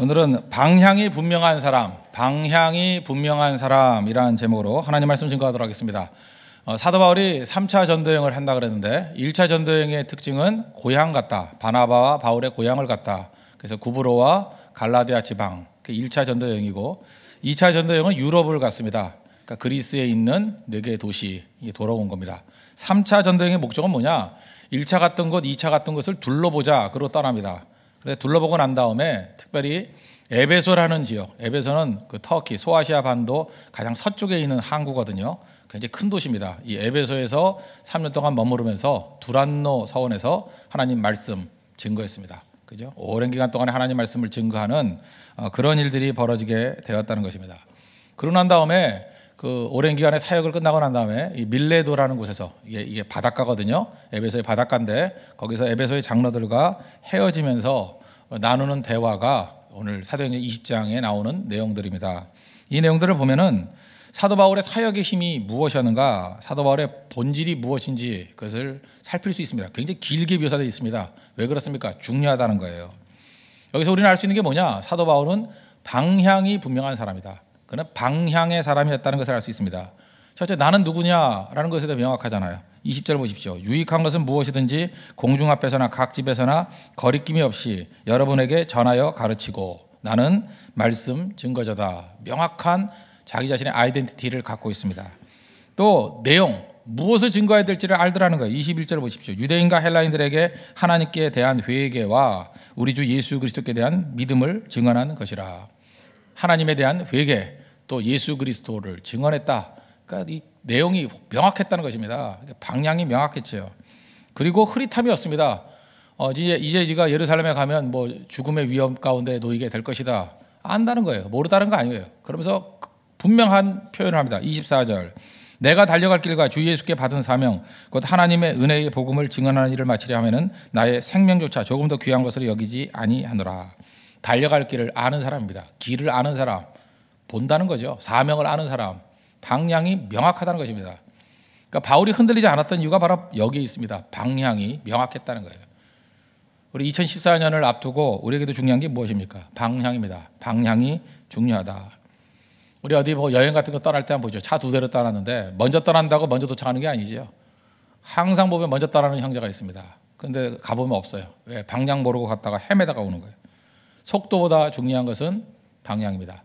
오늘은 방향이 분명한 사람이라는 제목으로 하나님 말씀 증거하도록 하겠습니다. 사도 바울이 3차 전도여행을 한다 그랬는데 1차 전도여행의 특징은 고향 같다. 바나바와 바울의 고향을 갔다. 그래서 구브로와 갈라디아 지방, 1차 전도여행이고 2차 전도여행은 유럽을 갔습니다. 그러니까 그리스에 있는 4개의 도시에 돌아온 겁니다. 3차 전도여행의 목적은 뭐냐? 1차 갔던 곳, 2차 갔던 곳을 둘러보자. 그러고 떠납니다. 그래서 둘러보고 난 다음에 특별히 에베소라는 지역, 에베소는 그 터키, 소아시아 반도 가장 서쪽에 있는 항구거든요. 굉장히 큰 도시입니다. 이 에베소에서 3년 동안 머무르면서 두란노 서원에서 하나님 말씀 증거했습니다. 그죠? 오랜 기간 동안에 하나님 말씀을 증거하는 그런 일들이 벌어지게 되었다는 것입니다. 그러고 난 다음에 그 오랜 기간의 사역을 끝나고 난 다음에 이 밀레도라는 곳에서 이게 바닷가거든요. 에베소의 바닷가인데 거기서 에베소의 장로들과 헤어지면서 나누는 대화가 오늘 사도행전 20장에 나오는 내용들입니다. 이 내용들을 보면은 사도 바울의 사역의 힘이 무엇이었는가, 사도 바울의 본질이 무엇인지 그것을 살필 수 있습니다. 굉장히 길게 묘사되어 있습니다. 왜 그렇습니까? 중요하다는 거예요. 여기서 우리는 알 수 있는 게 뭐냐? 사도 바울은 방향이 분명한 사람이다. 그는 방향의 사람이었다는 것을 알 수 있습니다. 첫째, 나는 누구냐라는 것에 대해 명확하잖아요. 20절 보십시오. 유익한 것은 무엇이든지 공중 앞에서나 각 집에서나 거리낌이 없이 여러분에게 전하여 가르치고, 나는 말씀 증거자다. 명확한 자기 자신의 아이덴티티를 갖고 있습니다. 또 내용, 무엇을 증거해야 될지를 알더라는 거예요. 21절 보십시오. 유대인과 헬라인들에게 하나님께 대한 회개와 우리 주 예수 그리스도께 대한 믿음을 증언하는 것이라. 하나님에 대한 회개, 또 예수 그리스도를 증언했다. 그러니까 이 내용이 명확했다는 것입니다. 방향이 명확했죠. 그리고 흐릿함이 없습니다. 이제 네가 예루살렘에 가면 뭐 죽음의 위험 가운데 놓이게 될 것이다. 안다는 거예요. 모르다는 거 아니에요. 그러면서 분명한 표현을 합니다. 24절. 내가 달려갈 길과 주 예수께 받은 사명, 곧 하나님의 은혜의 복음을 증언하는 일을 마치려 하면은 나의 생명조차 조금 더 귀한 것으로 여기지 아니하노라. 달려갈 길을 아는 사람입니다. 길을 아는 사람, 본다는 거죠. 사명을 아는 사람, 방향이 명확하다는 것입니다. 그러니까 바울이 흔들리지 않았던 이유가 바로 여기에 있습니다. 방향이 명확했다는 거예요. 우리 2014년을 앞두고 우리에게도 중요한 게 무엇입니까? 방향입니다. 방향이 중요하다. 우리 어디 뭐 여행 같은 거 떠날 때 한번 보죠. 차 2대로 떠났는데 먼저 떠난다고 먼저 도착하는 게 아니죠. 항상 보면 먼저 떠나는 형제가 있습니다. 그런데 가보면 없어요. 왜? 방향 모르고 갔다가 헤매다가 오는 거예요. 속도보다 중요한 것은 방향입니다.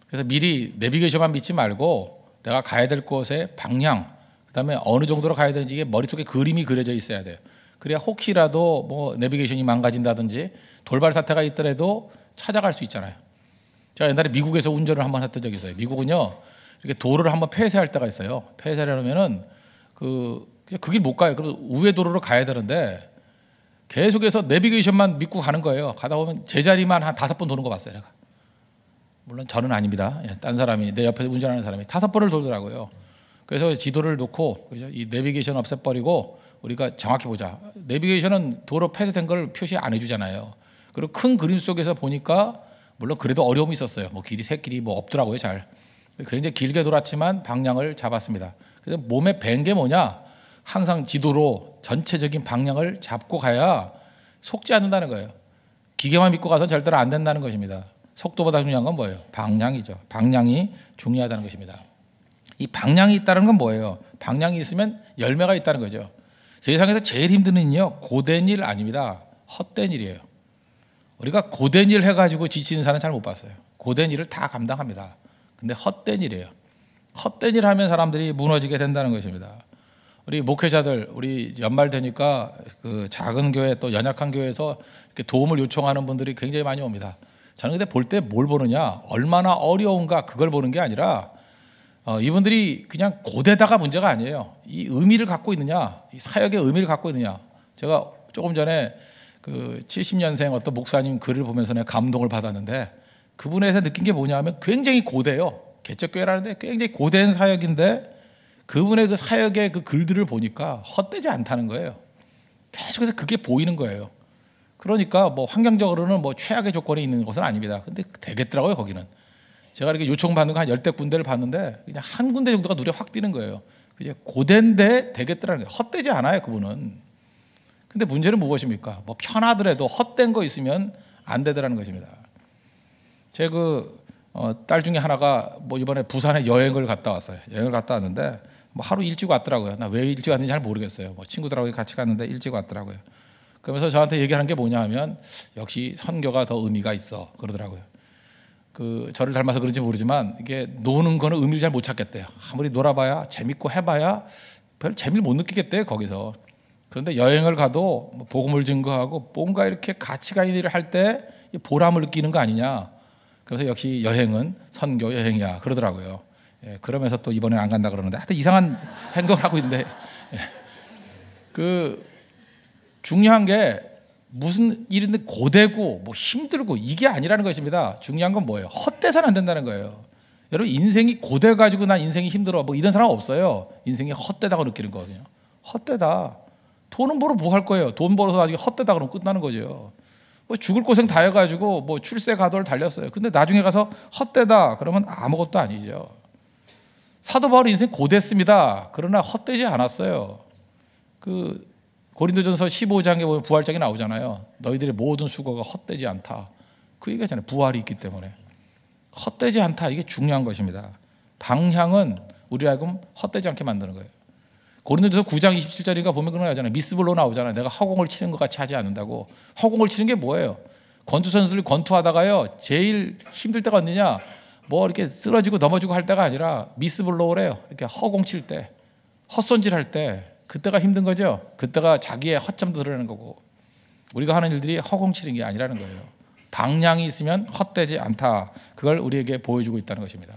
그래서 미리 내비게이션만 믿지 말고 내가 가야 될 곳의 방향, 그다음에 어느 정도로 가야 되는지 이게 머릿속에 그림이 그려져 있어야 돼요. 그래야 혹시라도 뭐 내비게이션이 망가진다든지 돌발 사태가 있더라도 찾아갈 수 있잖아요. 제가 옛날에 미국에서 운전을 한번 했던 적이 있어요. 미국은요, 이렇게 도로를 한번 폐쇄할 때가 있어요. 폐쇄를 하면은 그 길 못 가요. 그래서 우회 도로로 가야 되는데 계속해서 내비게이션만 믿고 가는 거예요. 가다 보면 제자리만 한 5번 도는 거 봤어요. 내가. 물론 저는 아닙니다. 딴 사람이, 내 옆에 운전하는 사람이 5번을 돌더라고요. 그래서 지도를 놓고 이 내비게이션 없애버리고 우리가 정확히 보자. 내비게이션은 도로 폐쇄된 걸 표시 안 해주잖아요. 그리고 큰 그림 속에서 보니까 물론 그래도 어려움이 있었어요. 뭐 길이 새길이 뭐 없더라고요, 잘. 굉장히 길게 돌았지만 방향을 잡았습니다. 그래서 몸에 밴 게 뭐냐? 항상 지도로 전체적인 방향을 잡고 가야 속지 않는다는 거예요. 기계만 믿고 가서는 절대로 안 된다는 것입니다. 속도보다 중요한 건 뭐예요? 방향이죠. 방향이 중요하다는 것입니다. 이 방향이 있다는 건 뭐예요? 방향이 있으면 열매가 있다는 거죠. 세상에서 제일 힘든 일은요, 고된 일 아닙니다. 헛된 일이에요. 우리가 고된 일 해가지고 지치는 사람은 잘 못 봤어요. 고된 일을 다 감당합니다. 근데 헛된 일이에요. 헛된 일 하면 사람들이 무너지게 된다는 것입니다. 우리 목회자들, 우리 연말 되니까 그 작은 교회 또 연약한 교회에서 이렇게 도움을 요청하는 분들이 굉장히 많이 옵니다. 저는 근데 볼 때 뭘 보느냐, 얼마나 어려운가 그걸 보는 게 아니라 이분들이 그냥 고되다가 문제가 아니에요. 이 의미를 갖고 있느냐, 이 사역의 의미를 갖고 있느냐. 제가 조금 전에 그 70년생 어떤 목사님 글을 보면서 내가 감동을 받았는데 그분에서 느낀 게 뭐냐 하면 굉장히 고대요. 개척교회라는데 굉장히 고된 사역인데 그분의 그 사역의 그 글들을 보니까 헛되지 않다는 거예요. 계속해서 그게 보이는 거예요. 그러니까 뭐 환경적으로는 뭐 최악의 조건에 있는 것은 아닙니다. 근데 되겠더라고요, 거기는. 제가 이렇게 요청받는 거 한 10대 군데를 봤는데 그냥 한 군데 정도가 눈에 확 띄는 거예요. 이제 고된데 되겠더라는 거예요. 헛되지 않아요, 그분은. 근데 문제는 무엇입니까? 뭐 편하더라도 헛된 거 있으면 안 되더라는 것입니다. 제 딸 중에 하나가 뭐 이번에 부산에 여행을 갔다 왔어요. 여행을 갔다 왔는데 뭐 하루 일찍 왔더라고요. 나 왜 일찍 왔는지 잘 모르겠어요. 뭐 친구들하고 같이 갔는데 일찍 왔더라고요. 그러면서 저한테 얘기하는 게 뭐냐 하면 역시 선교가 더 의미가 있어 그러더라고요. 저를 닮아서 그런지 모르지만 이게 노는 거는 의미를 잘 못 찾겠대요. 아무리 놀아봐야 재밌고 해봐야 별 재미를 못 느끼겠대요 거기서. 그런데 여행을 가도 복음을 증거하고 뭔가 이렇게 가치가 있는 일을 할 때 보람을 느끼는 거 아니냐. 그래서 역시 여행은 선교 여행이야 그러더라고요. 예, 그러면서 또 이번엔 안 간다 그러는데 하여튼 이상한 행동을 하고 있는데 예. 중요한 게 무슨 일이든 고되고 뭐 힘들고 이게 아니라는 것입니다. 중요한 건 뭐예요? 헛되서는 안 된다는 거예요. 여러분 인생이 고돼 가지고 난 인생이 힘들어 뭐 이런 사람 없어요. 인생이 헛되다고 느끼는 거거든요. 헛되다. 돈은 벌어 뭐 할 거예요? 돈 벌어서 나중에 헛되다 그러면 끝나는 거죠. 뭐 죽을 고생 다 해가지고 뭐 출세 가도를 달렸어요. 근데 나중에 가서 헛되다 그러면 아무것도 아니죠. 사도 바울 인생 고됐습니다. 그러나 헛되지 않았어요. 고린도전서 15장에 보면 부활장이 나오잖아요. 너희들의 모든 수고가 헛되지 않다. 그 얘기잖아요. 부활이 있기 때문에 헛되지 않다. 이게 중요한 것입니다. 방향은 우리 하여금 헛되지 않게 만드는 거예요. 고린도전서 9장 27절인가 보면 그런 거 나오잖아요. 미스볼로 나오잖아요. 내가 허공을 치는 것 같이 하지 않는다고. 허공을 치는 게 뭐예요? 권투 선수를 권투하다가요 제일 힘들 때가 언제냐? 뭐 이렇게 쓰러지고 넘어지고 할 때가 아니라 미스볼로우래요. 이렇게 허공 칠 때, 헛손질 할 때 그때가 힘든 거죠. 그때가 자기의 허점도 드러내는 거고 우리가 하는 일들이 허공 치는 게 아니라는 거예요. 방향이 있으면 헛되지 않다. 그걸 우리에게 보여주고 있다는 것입니다.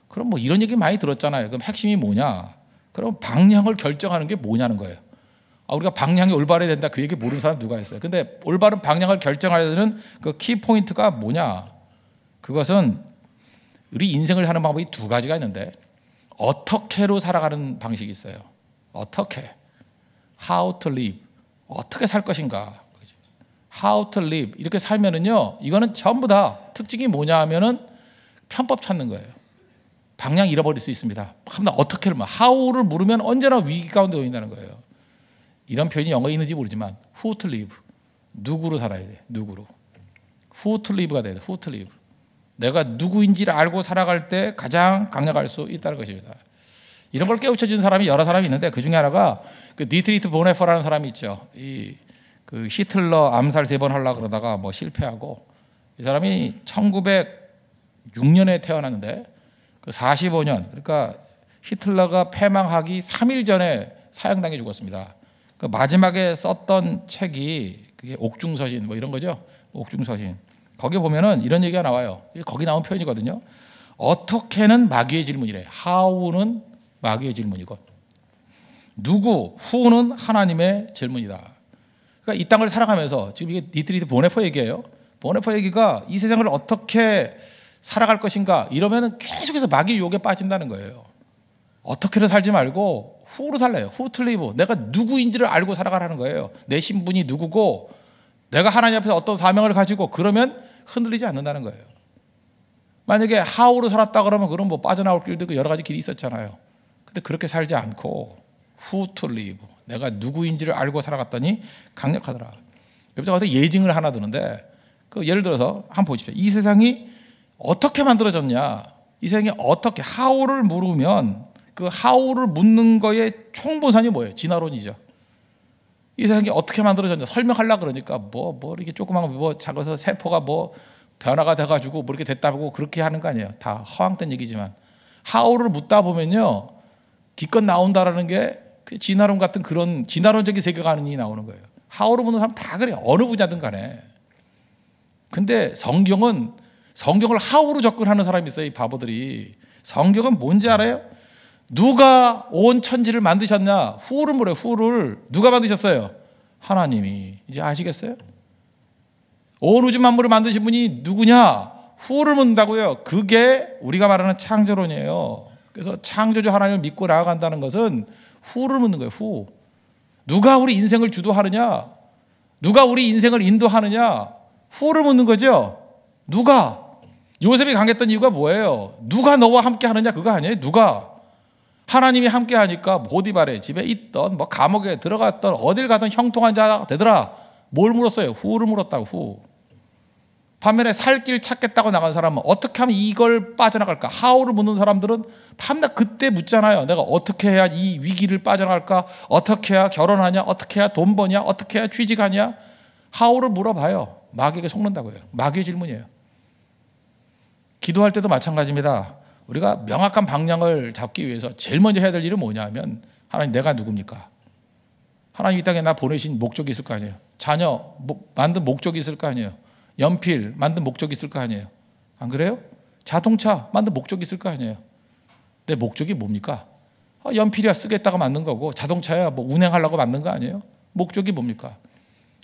그럼 뭐 이런 얘기 많이 들었잖아요. 그럼 핵심이 뭐냐? 그럼 방향을 결정하는 게 뭐냐는 거예요. 우리가 방향이 올바르야 된다 그 얘기 모르는 사람 누가 있어요. 근데 올바른 방향을 결정하려는 그 키포인트가 뭐냐? 그것은 우리 인생을 하는 방법이 두 가지가 있는데 어떻게로 살아가는 방식이 있어요. 어떻게? How to live. 어떻게 살 것인가? How to live. 이렇게 살면은요, 이거는 전부 다 특징이 뭐냐 하면은 편법 찾는 거예요. 방향 잃어버릴 수 있습니다. 어떻게를 how를 물으면 언제나 위기 가운데 놓인다는 거예요. 이런 표현이 영어에 있는지 모르지만 who to live. 누구로 살아야 돼. 누구로. who to live가 돼야 돼. who to live. 내가 누구인지를 알고 살아갈 때 가장 강력할 수 있다는 것입니다. 이런 걸 깨우쳐준 사람이 여러 사람이 있는데 그 중에 하나가 디트리트 보네퍼라는 사람이 있죠. 히틀러 암살 3번 하려고 그러다가 뭐 실패하고 이 사람이 1906년에 태어났는데 45년 그러니까 히틀러가 패망하기 3일 전에 사형당해 죽었습니다. 마지막에 썼던 책이 그게 옥중서신 뭐 이런 거죠. 옥중서신. 거기 보면은 이런 얘기가 나와요. 거기 나온 표현이거든요. 어떻게는 마귀의 질문이래. how는 마귀의 질문이고 누구, who는 하나님의 질문이다. 그러니까 이 땅을 살아가면서 지금 이게 디트리트 보네퍼 얘기예요. 보네퍼 얘기가 이 세상을 어떻게 살아갈 것인가 이러면은 계속해서 마귀 유혹에 빠진다는 거예요. 어떻게를 살지 말고 who로 살래요. who to live. 내가 누구인지를 알고 살아가라는 거예요. 내 신분이 누구고 내가 하나님 앞에서 어떤 사명을 가지고 그러면 흔들리지 않는다는 거예요. 만약에 how로 살았다 그러면 그럼 뭐 빠져나올 길도 여러 가지 길이 있었잖아요. 근데 그렇게 살지 않고 who to live. 내가 누구인지를 알고 살아갔더니 강력하더라. 그래서 어떤 예증을 하나 드는데 예를 들어서 한번 보십시오. 이 세상이 어떻게 만들어졌냐? 이 세상이 어떻게 how를 물으면 그 how를 묻는 거의 총보산이 뭐예요? 진화론이죠. 이 세상이 어떻게 만들어졌냐 설명하려고 그러니까 뭐 이렇게 조그만 뭐 작아서 세포가 뭐 변화가 돼가지고 뭐 이렇게 됐다고 그렇게 하는 거 아니에요. 다 허황된 얘기지만 how를 묻다 보면요 기껏 나온다라는 게 진화론 같은 그런 진화론적인 세계관이 나오는 거예요. how를 묻는 사람 다 그래요. 어느 분야든 간에. 근데 성경을 how로 접근하는 사람이 있어요. 이 바보들이. 성경은 뭔지 알아요? 누가 온 천지를 만드셨냐? who를 물어요. who를 누가 만드셨어요? 하나님이. 이제 아시겠어요? 온 우주 만물을 만드신 분이 누구냐? who를 묻는다고요. 그게 우리가 말하는 창조론이에요. 그래서 창조주 하나님을 믿고 나아간다는 것은 who를 묻는 거예요. who. 누가 우리 인생을 주도하느냐? 누가 우리 인생을 인도하느냐? who를 묻는 거죠. 누가? 요셉이 강했던 이유가 뭐예요? 누가 너와 함께 하느냐? 그거 아니에요? 누가? 하나님이 함께 하니까 보디발의 집에 있던 뭐 감옥에 들어갔던 어딜 가든 형통한 자 되더라. 뭘 물었어요? who를 물었다고. who. 반면에 살 길 찾겠다고 나간 사람은 어떻게 하면 이걸 빠져나갈까? 하우를 묻는 사람들은 밤낮 그때 묻잖아요. 내가 어떻게 해야 이 위기를 빠져나갈까? 어떻게 해야 결혼하냐? 어떻게 해야 돈 버냐? 어떻게 해야 취직하냐? 하우를 물어봐요. 마귀에게 속는다고요. 마귀의 질문이에요. 기도할 때도 마찬가지입니다. 우리가 명확한 방향을 잡기 위해서 제일 먼저 해야 될 일은 뭐냐면, 하나님, 내가 누굽니까? 하나님 이 땅에 나 보내신 목적이 있을 거 아니에요. 자녀 만든 목적이 있을 거 아니에요. 연필 만든 목적이 있을 거 아니에요. 안 그래요? 자동차 만든 목적이 있을 거 아니에요. 내 목적이 뭡니까? 연필이야 쓰겠다가 만든 거고, 자동차야 뭐 운행하려고 만든 거 아니에요? 목적이 뭡니까?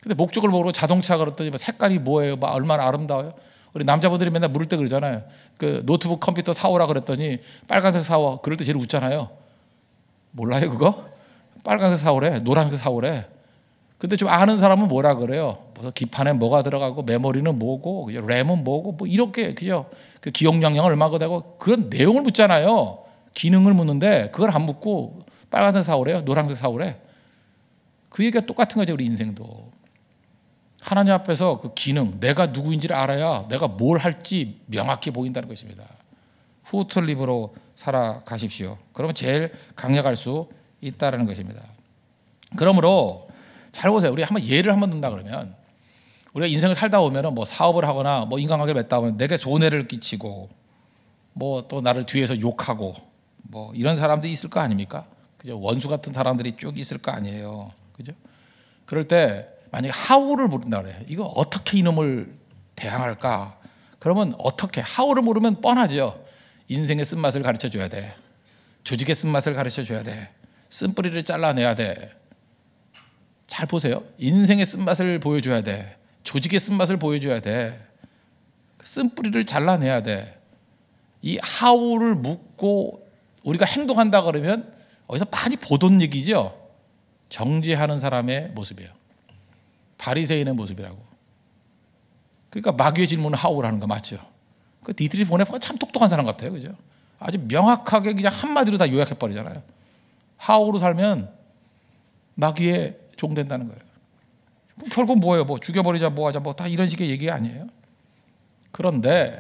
근데 목적을 모르고 자동차 그랬더니 색깔이 뭐예요? 얼마나 아름다워요? 우리 남자분들이 맨날 물을 때 그러잖아요. 그 노트북 컴퓨터 사오라 그랬더니 빨간색 사와. 그럴 때 제일 웃잖아요. 몰라요 그거? 빨간색 사오래, 노란색 사오래. 근데 좀 아는 사람은 뭐라 그래요? 무슨 기판에 뭐가 들어가고 메모리는 뭐고 램은 뭐고 뭐 이렇게 그죠? 그 기억량은 얼마가 되고 그런 내용을 묻잖아요. 기능을 묻는데 그걸 안 묻고 빨간색 사오래요, 노란색 사오래. 그 얘기가 똑같은 거죠. 우리 인생도 하나님 앞에서 그 기능, 내가 누구인지를 알아야 내가 뭘 할지 명확히 보인다는 것입니다. 후틀립으로 살아가십시오. 그러면 제일 강력할 수 있다는 것입니다. 그러므로 잘 보세요. 우리 한번 예를 한번 든다 그러면, 우리가 인생을 살다 보면 뭐 사업을 하거나 뭐 인간관계를 맺다 보면 내게 손해를 끼치고 뭐 또 나를 뒤에서 욕하고 뭐 이런 사람들이 있을 거 아닙니까? 그죠? 원수 같은 사람들이 쭉 있을 거 아니에요. 그죠? 그럴 때 만약에 하우를 물은다 그래요. 이거 어떻게 이놈을 대항할까? 그러면 어떻게? 하우를 물으면 뻔하죠. 인생의 쓴맛을 가르쳐 줘야 돼. 조직의 쓴맛을 가르쳐 줘야 돼. 쓴뿌리를 잘라내야 돼. 잘 보세요. 인생의 쓴맛을 보여줘야 돼. 조직의 쓴맛을 보여줘야 돼. 쓴뿌리를 잘라내야 돼. 이 하우를 묻고 우리가 행동한다 그러면 어디서 많이 보던 얘기죠. 정죄하는 사람의 모습이에요. 바리새인의 모습이라고. 그러니까 마귀의 질문은 하우를 하는 거 맞죠? 그 니들이 보내보면 참 똑똑한 사람 같아요. 그죠? 아주 명확하게 그냥 한마디로 다 요약해버리잖아요. 하우로 살면 마귀의 종 된다는 거예요. 결국 뭐예요? 뭐 죽여버리자, 뭐 하자, 뭐 다 이런 식의 얘기 아니에요? 그런데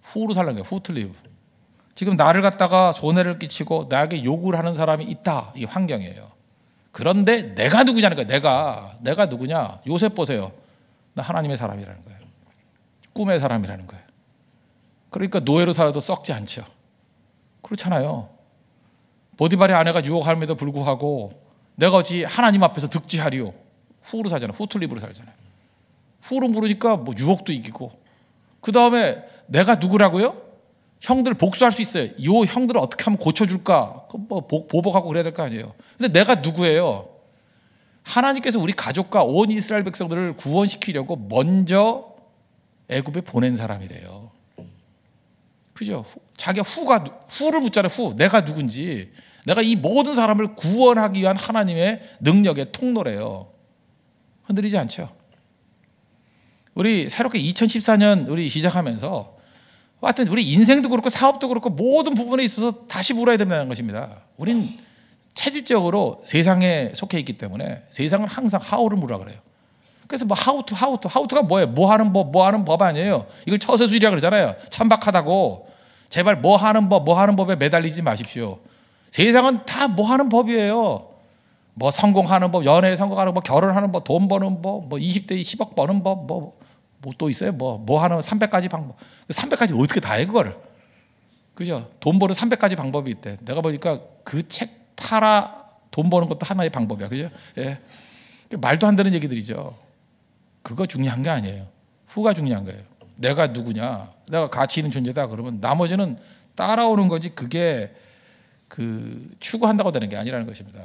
후로 살라는 거예요. 후틀립. 지금 나를 갖다가 손해를 끼치고 나에게 욕을 하는 사람이 있다. 이게 환경이에요. 그런데 내가 누구냐는 거예요. 내가 누구냐? 요셉 보세요. 나 하나님의 사람이라는 거예요. 꿈의 사람이라는 거예요. 그러니까 노예로 살아도 썩지 않죠. 그렇잖아요. 보디발의 아내가 유혹함에도 불구하고 내가 어찌 하나님 앞에서 득지하리요. 후로 살잖아요. 후틀립으로 살잖아요. 후로 부르니까 뭐 유혹도 이기고, 그 다음에 내가 누구라고요? 형들 복수할 수 있어요. 이 형들을 어떻게 하면 고쳐줄까? 뭐 보복하고 그래야 될 거 아니에요. 근데 내가 누구예요? 하나님께서 우리 가족과 온 이스라엘 백성들을 구원시키려고 먼저 애굽에 보낸 사람이래요. 그죠? 자기가 후를 묻잖아요. 후. 내가 누군지. 내가 이 모든 사람을 구원하기 위한 하나님의 능력의 통로래요. 흔들리지 않죠? 우리 새롭게 2014년 우리 시작하면서 하여튼 우리 인생도 그렇고 사업도 그렇고 모든 부분에 있어서 다시 물어야 된다는 것입니다. 우린 체질적으로 세상에 속해 있기 때문에 세상은 항상 하우를 물으라 그래요. 그래서 뭐 하우투가 뭐예요? 뭐 하는 법 아니에요. 이걸 처세술이라 그러잖아요. 천박하다고. 제발 뭐 하는 법에 매달리지 마십시오. 세상은 다 뭐 하는 법이에요. 뭐 성공하는 법, 연애에 성공하는 법, 결혼하는 법, 돈 버는 법, 뭐 20대에 10억 버는 법, 뭐 또 있어요. 뭐 하는 300가지 방법. 300가지 어떻게 다 해 그거를. 그죠? 돈 버는 300가지 방법이 있대. 내가 보니까 그 책 팔아 돈 버는 것도 하나의 방법이야. 그죠? 예. 말도 안 되는 얘기들이죠. 그거 중요한 게 아니에요. 후가 중요한 거예요. 내가 누구냐? 내가 가치 있는 존재다. 그러면 나머지는 따라오는 거지, 그게 그 추구한다고 되는 게 아니라는 것입니다.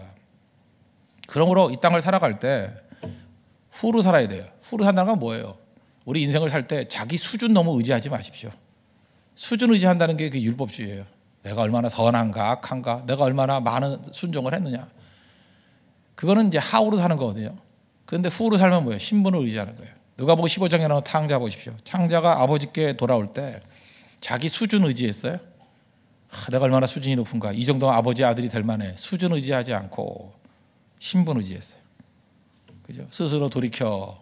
그러므로 이 땅을 살아갈 때 후로 살아야 돼요. 후로 산다는 건 뭐예요? 우리 인생을 살 때 자기 수준 너무 의지하지 마십시오. 수준 의지한다는 게 그 율법주의예요. 내가 얼마나 선한가 악한가, 내가 얼마나 많은 순종을 했느냐. 그거는 이제 하우로 사는 거거든요. 그런데 후로 살면 뭐예요? 신분을 의지하는 거예요. 누가복음 15장에 나오는 탕자 보십시오. 탕자가 아버지께 돌아올 때 자기 수준 의지했어요. 내가 얼마나 수준이 높은가, 이 정도면 아버지 아들이 될 만해. 수준 의지하지 않고 신분 의지했어요. 그죠? 스스로 돌이켜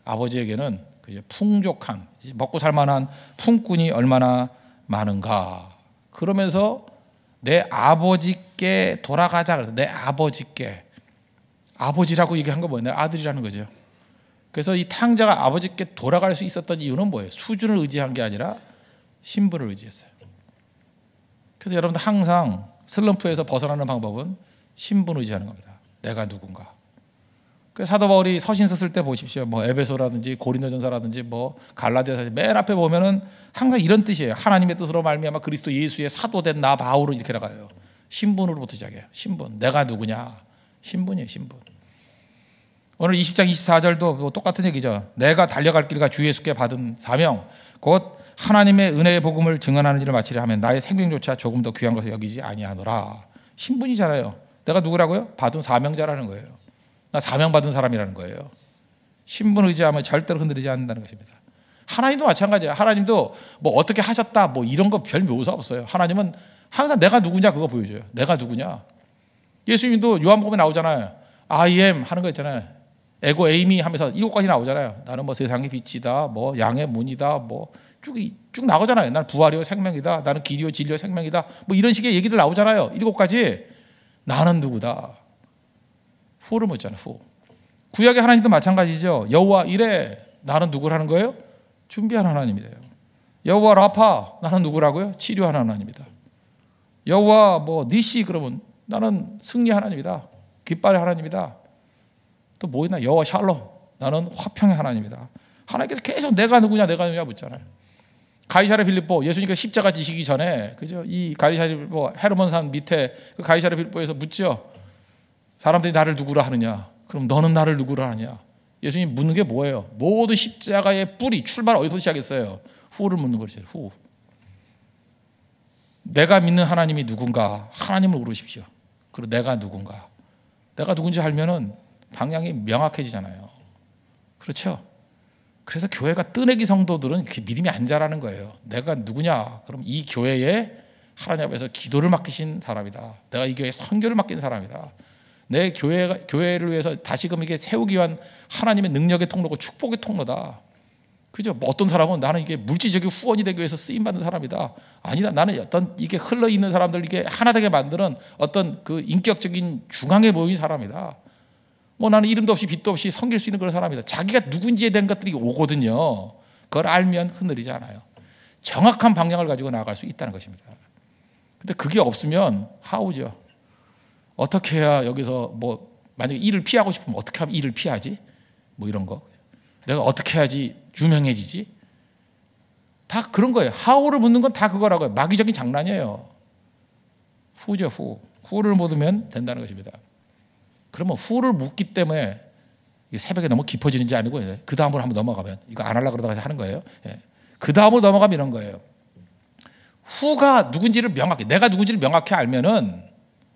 아버지에게는 그죠? 풍족한, 먹고 살만한 품꾼이 얼마나 많은가. 그러면서 내 아버지께 돌아가자 그래서 내 아버지께, 아버지라고 얘기한 거 뭐예요? 내 아들이라는 거죠. 그래서 이 탕자가 아버지께 돌아갈 수 있었던 이유는 뭐예요? 수준을 의지한 게 아니라 신분을 의지했어요. 그래서 여러분들 항상 슬럼프에서 벗어나는 방법은 신분을 의지하는 겁니다. 내가 누군가. 그래서 사도 바울이 서신서 쓸 때 보십시오. 뭐 에베소라든지 고린도전서라든지 뭐 갈라디아서 맨 앞에 보면은 항상 이런 뜻이에요. 하나님의 뜻으로 말미암아 그리스도 예수의 사도된 나 바울은 이렇게 나가요. 신분으로부터 시작해요. 신분. 내가 누구냐? 신분이에요. 신분. 오늘 20장 24절도 똑같은 얘기죠. 내가 달려갈 길과 주 예수께 받은 사명 곧 하나님의 은혜의 복음을 증언하는 일을 마치려 하면 나의 생명조차 조금 더 귀한 것을 여기지 아니하노라. 신분이잖아요. 내가 누구라고요? 받은 사명자라는 거예요. 나 사명 받은 사람이라는 거예요. 신분 의지하면 절대로 흔들리지 않는다는 것입니다. 하나님도 마찬가지예요. 하나님도 뭐 어떻게 하셨다 뭐 이런 거 별 묘사 없어요. 하나님은 항상 내가 누구냐 그거 보여줘요. 내가 누구냐. 예수님도 요한복음에 나오잖아요. I am 하는 거 있잖아요. 에고 에이미 하면서 이것까지 나오잖아요. 나는 뭐 세상의 빛이다, 뭐 양의 문이다, 뭐 쭉 나오잖아요. 나는 부활이요 생명이다, 나는 길이요 진리요 생명이다, 뭐 이런 식의 얘기들 나오잖아요. 7가지. 나는 누구다. 후를 묻잖아요. 후. 구약의 하나님도 마찬가지죠. 여호와 이래 나는 누구라는 거예요? 준비하는 하나님이래요. 여호와 라파 나는 누구라고요? 치료하는 하나님이다. 여호와 뭐 니시 그러면 나는 승리 하나님이다. 깃발의 하나님이다. 또 뭐 있나? 여호와 샬롬 나는 화평의 하나님이다. 하나님께서 계속 내가 누구냐 묻잖아요. 가이사랴 빌립보 예수님께서 십자가 지시기 전에 그죠? 이 가이사랴 빌립보 헤르몬산 밑에 그 가이사랴 빌립보에서 묻죠. 사람들이 나를 누구라 하느냐? 그럼 너는 나를 누구라 하느냐? 예수님 묻는 게 뭐예요? 모든 십자가의 뿌리 출발 어디서 시작했어요? 후를 묻는 것이죠. 후. 내가 믿는 하나님이 누군가 하나님을 물으십시오. 그리고 내가 누군가. 내가 누군지 알면은 방향이 명확해지잖아요. 그렇죠? 그래서 교회가 뜨내기 성도들은 그 믿음이 안 자라는 거예요. 내가 누구냐? 그럼 이 교회에 하나님 앞에서 기도를 맡기신 사람이다. 내가 이 교회에 선교를 맡긴 사람이다. 내 교회를 위해서 다시금 이게 세우기 위한 하나님의 능력의 통로고 축복의 통로다. 그죠? 뭐 어떤 사람은 나는 이게 물질적인 후원이 되기 위해서 쓰임 받는 사람이다. 아니다. 나는 어떤 이게 흘러 있는 사람들 이게 하나 되게 만드는 어떤 그 인격적인 중앙에 모인 사람이다. 뭐 나는 이름도 없이 빛도 없이 섬길 수 있는 그런 사람이다. 자기가 누군지에 대한 것들이 오거든요. 그걸 알면 흔들리지 않아요. 정확한 방향을 가지고 나아갈 수 있다는 것입니다. 근데 그게 없으면 하우죠. 어떻게 해야 여기서 뭐 만약에 일을 피하고 싶으면 어떻게 하면 일을 피하지? 뭐 이런 거. 내가 어떻게 해야지 유명해지지? 다 그런 거예요. 하우를 묻는 건 다 그거라고요. 마귀적인 장난이에요. 후죠, 후. 후를 묻으면 된다는 것입니다. 그러면 후를 묻기 때문에 새벽에 너무 깊어지는지 아니고 그 다음으로 한번 넘어가면 이거 안 하려고 그러다가 하는 거예요. 그 다음으로 넘어가면 이런 거예요. 후가 누군지를 명확히 내가 누군지를 명확히 알면은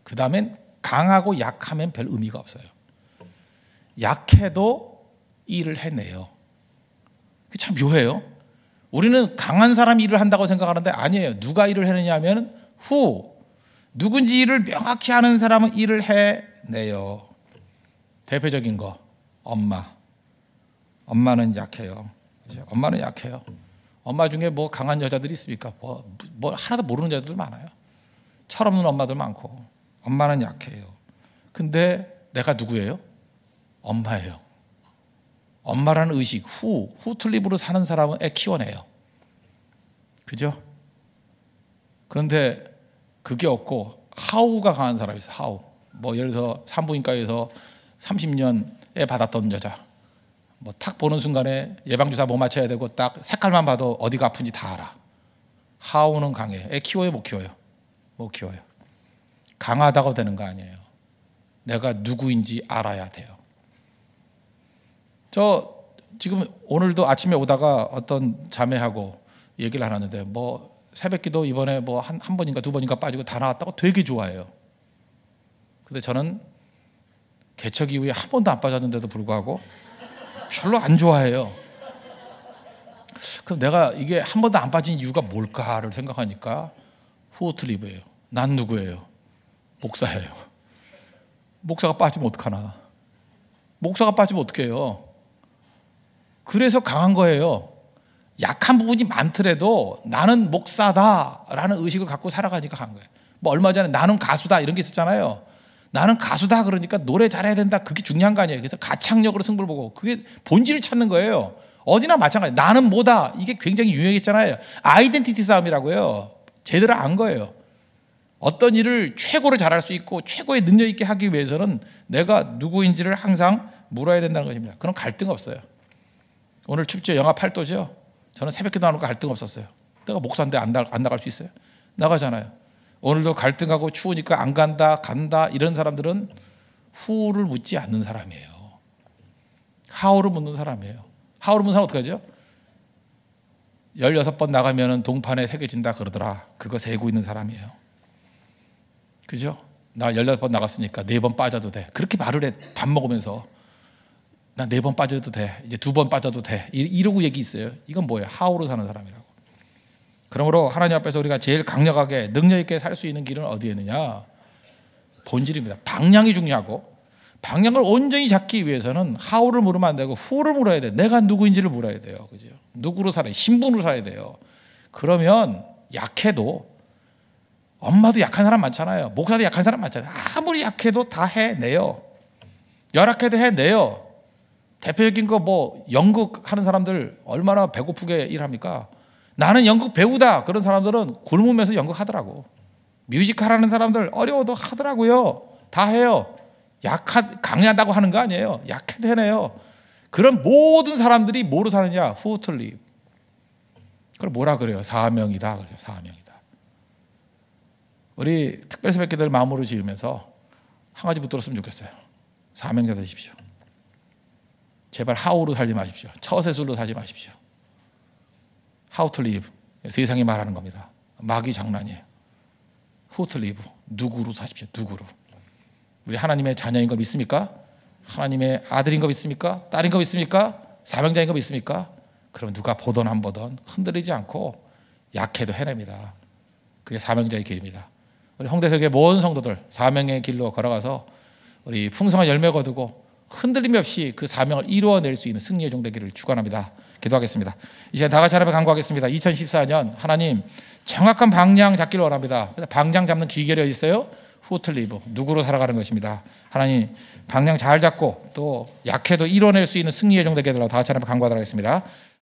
그 다음엔 강하고 약하면 별 의미가 없어요. 약해도 일을 해내요. 그게 참 묘해요. 우리는 강한 사람이 일을 한다고 생각하는데 아니에요. 누가 일을 해내냐 하면 후. 누군지 일을 명확히 아는 사람은 일을 해내요. 대표적인 거 엄마. 엄마는 약해요. 그죠? 엄마는 약해요. 엄마 중에 뭐 강한 여자들이 있습니까? 뭐 하나도 모르는 여자들 많아요. 철없는 엄마들 많고. 엄마는 약해요. 근데 내가 누구예요? 엄마예요. 엄마라는 의식, 후틀립으로 사는 사람은 애 키워내요. 그죠? 그런데 그게 없고 하우가 강한 사람이 있어요. 하우. 뭐 예를 들어서 산부인과에서 30년에 받았던 여자. 뭐 탁 보는 순간에 예방주사 뭐 맞춰야 되고 딱 색깔만 봐도 어디가 아픈지 다 알아. 하우는 강해요. 애 키워요, 못 키워요? 못 키워요. 강하다고 되는 거 아니에요. 내가 누구인지 알아야 돼요. 저 지금 오늘도 아침에 오다가 어떤 자매하고 얘기를 하는데 뭐 새벽기도 이번에 뭐 한 번인가 두 번인가 빠지고 다 나왔다고 되게 좋아해요. 근데 저는 개척 이후에 한 번도 안 빠졌는데도 불구하고 별로 안 좋아해요. 그럼 내가 이게 한 번도 안 빠진 이유가 뭘까를 생각하니까 후오틀리브예요. 난 누구예요? 목사예요. 목사가 빠지면 어떡하나? 목사가 빠지면 어떡해요? 그래서 강한 거예요. 약한 부분이 많더라도 나는 목사다라는 의식을 갖고 살아가니까 강한 거예요. 뭐 얼마 전에 나는 가수다 이런 게 있었잖아요. 나는 가수다 그러니까 노래 잘해야 된다. 그게 중요한 거 아니에요. 그래서 가창력으로 승부를 보고 그게 본질을 찾는 거예요. 어디나 마찬가지. 나는 뭐다. 이게 굉장히 유행했잖아요. 아이덴티티 싸움이라고요. 제대로 안 거예요. 어떤 일을 최고로 잘할 수 있고 최고의 능력 있게 하기 위해서는 내가 누구인지를 항상 물어야 된다는 것입니다. 그럼 갈등 없어요. 오늘 춥죠? 영하 8도죠? 저는 새벽기도 안 오고 갈등 없었어요. 내가 목사인데 안 나갈 수 있어요? 나가잖아요. 오늘도 갈등하고 추우니까 안 간다 이런 사람들은 후를 묻지 않는 사람이에요. 하우를 묻는 사람이에요. 하우를 묻는 사람 어떻게 하죠? 16번 나가면 동판에 새겨진다 그러더라. 그거 세고 있는 사람이에요. 그죠? 나 16번 나갔으니까 4번 빠져도 돼. 그렇게 말을 해. 밥 먹으면서. 나 4번 빠져도 돼. 이제 2번 빠져도 돼. 이러고 얘기 있어요. 이건 뭐예요? 하우로 사는 사람이라고. 그러므로 하나님 앞에서 우리가 제일 강력하게 능력 있게 살 수 있는 길은 어디에 있느냐? 본질입니다. 방향이 중요하고 방향을 온전히 잡기 위해서는 하우를 물으면 안 되고 후를 물어야 돼. 내가 누구인지를 물어야 돼요. 그죠? 누구로 살아요? 신분으로 살아야 돼요. 그러면 약해도 엄마도 약한 사람 많잖아요. 목사도 약한 사람 많잖아요. 아무리 약해도 다 해내요. 열악해도 해내요. 대표적인 거 뭐 연극 하는 사람들 얼마나 배고프게 일합니까? 나는 연극 배우다. 그런 사람들은 굶으면서 연극 하더라고. 뮤지컬 하는 사람들 어려워도 하더라고요. 다 해요. 강의한다고 하는 거 아니에요. 약해도 해내요. 그런 모든 사람들이 뭐로 사느냐? 후틀리. 그걸 뭐라 그래요? 사명이다. 그래서 사명이다. 우리 특별새벽기도를 마음으로 지으면서 한 가지 붙들었으면 좋겠어요. 사명자 되십시오. 제발 하우로 살지 마십시오. 처세술로 살지 마십시오. How to live. 세상이 말하는 겁니다. 막이 장난이에요. Who to live. 누구로 사십시오. 누구로. 우리 하나님의 자녀인 거 믿습니까? 하나님의 아들인 거 믿습니까? 딸인 거 믿습니까? 사명자인 거 믿습니까? 그럼 누가 보던 안 보던 흔들리지 않고 약해도 해냅니다. 그게 사명자의 길입니다. 우리 홍대석의 모든 성도들 사명의 길로 걸어가서 우리 풍성한 열매 거두고 흔들림 없이 그 사명을 이루어낼 수 있는 승리의 종 되기를 축원합니다. 기도하겠습니다. 이제 다 같이 하나님 간구하겠습니다. 2014년 하나님 정확한 방향 잡기를 원합니다. 방향 잡는 기결이 어디 있어요? 후틀리브. 누구로 살아가는 것입니다. 하나님 방향 잘 잡고 또 약해도 이뤄낼 수 있는 승리의 종 되게 해달라고 다 같이 하나님 간구하도록 하겠습니다.